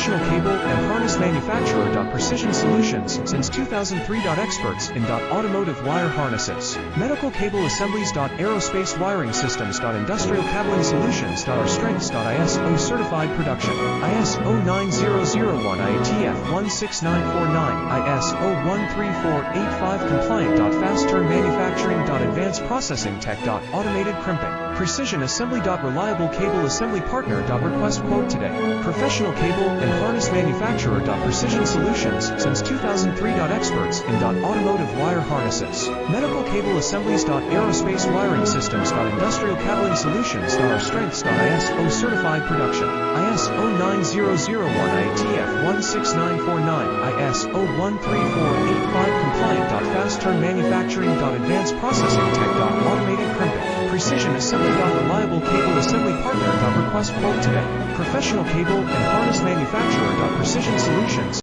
professional cable and harness manufacturer. Precision Solutions, since 2003. Experts in automotive wire harnesses, medical cable assemblies. Aerospace wiring systems. Industrial cabling solutions. Our strengths. ISO certified production, ISO 9001 IATF 16949, ISO 13485 compliant. Fast turn manufacturing. Advanced processing tech. Automated crimping, precision assembly. Reliable cable assembly partner. Request quote today. Professional cable and harness manufacturer. Precision Solutions, since 2003. Experts in automotive wire harnesses, medical cable assemblies. Aerospace wiring systems. Industrial cabling solutions. Our strengths. ISO certified production, ISO 9001 IATF 16949, ISO 13485 compliant. Fast turn manufacturing. Advanced processing tech. Automated crimping, precision assembly. Reliable cable assembly partner. Request quote today. Professional cable and harness manufacturer. Precision Solutions.